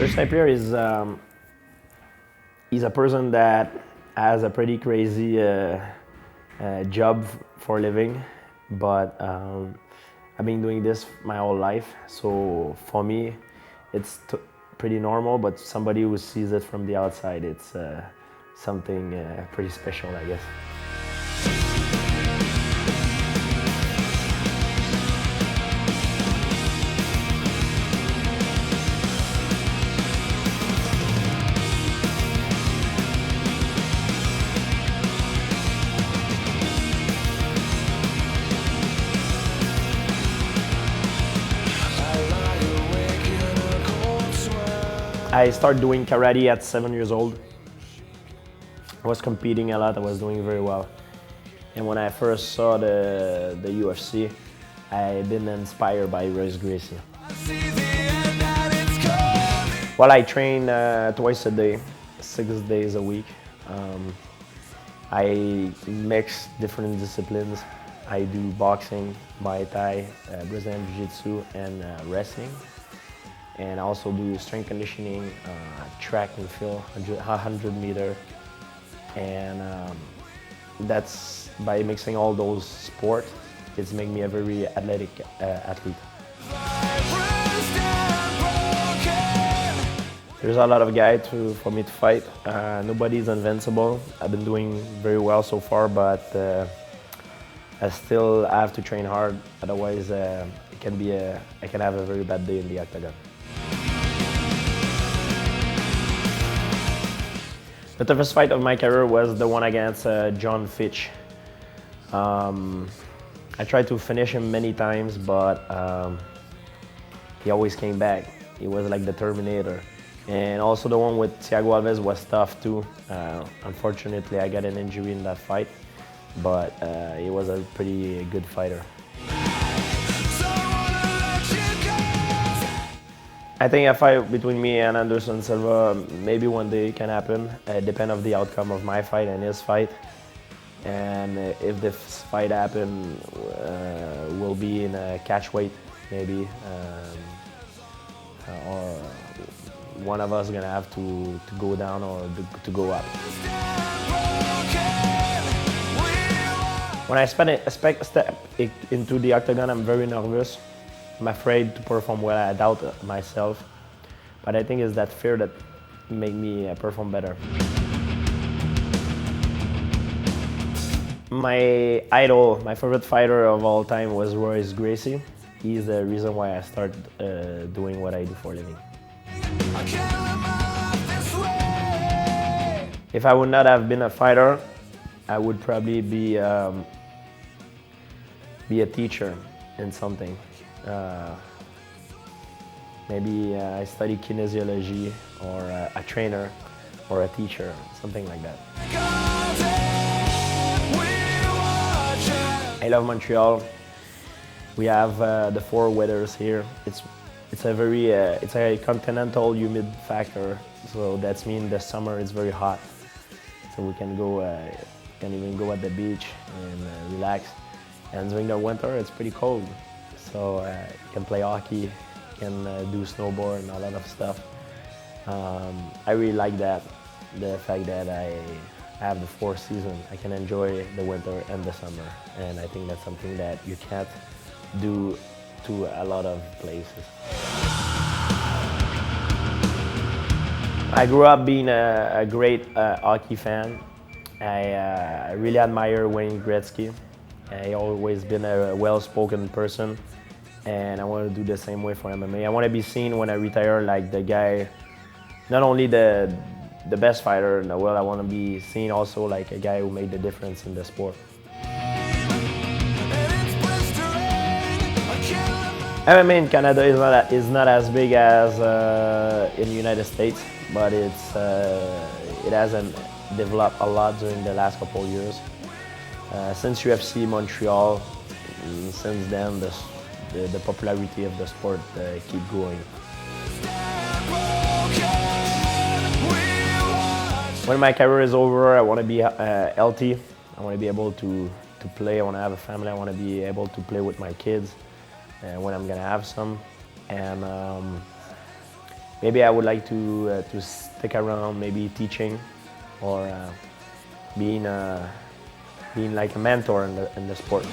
Pierre is he's a person that has a pretty crazy job for a living, but I've been doing this my whole life. So for me, it's pretty normal. But somebody who sees it from the outside, it's something pretty special, I guess. I started doing karate at 7 years old. I was competing a lot, I was doing very well. And when I first saw the UFC, I've been inspired by Royce Gracie. Well, I train twice a day, 6 days a week. I mix different disciplines. I do boxing, Muay Thai, Brazilian Jiu-Jitsu, and wrestling. And I also do strength conditioning, track and field, 100 meter. And that's by mixing all those sports, it's making me a very athletic athlete. There's a lot of guys for me to fight. Nobody's invincible. I've been doing very well so far, but I still have to train hard. Otherwise, I can have a very bad day in the octagon. The toughest fight of my career was the one against John Fitch. I tried to finish him many times, but he always came back. He was like the Terminator. And also the one with Thiago Alves was tough too. Unfortunately, I got an injury in that fight, but he was a pretty good fighter. I think a fight between me and Anderson Silva maybe one day can happen. Depend on the outcome of my fight and his fight. And if this fight happens, we'll be in a catch weight maybe, or one of us is gonna have to go down or to go up. When I step into the octagon, I'm very nervous. I'm afraid to perform well. I doubt myself, but I think it's that fear that makes me perform better. My idol, my favorite fighter of all time was Royce Gracie. He's the reason why I started doing what I do for a living. If I would not have been a fighter, I would probably be a teacher in something. Maybe I study kinesiology, or a trainer, or a teacher, something like that. I love Montreal. We have the 4 weathers here. It's a continental humid factor, so that means the summer is very hot. So we can even go at the beach and relax. And during the winter, it's pretty cold. So you can play hockey, you can do snowboard and a lot of stuff. I really like that, the fact that I have the 4 seasons. I can enjoy the winter and the summer, and I think that's something that you can't do to a lot of places. I grew up being a great hockey fan. I really admire Wayne Gretzky. I've always been a well-spoken person, and I want to do the same way for MMA. I want to be seen when I retire like the guy, not only the best fighter in the world, I want to be seen also like a guy who made the difference in the sport. MMA in Canada is not as big as in the United States, but it hasn't developed a lot during the last couple of years. Since UFC Montreal, since then the popularity of the sport keep growing. When my career is over, I want to be healthy. I want to be able to play. I want to have a family. I want to be able to play with my kids when I'm gonna have some. And maybe I would like to stick around, maybe teaching, or being like a mentor in the sport.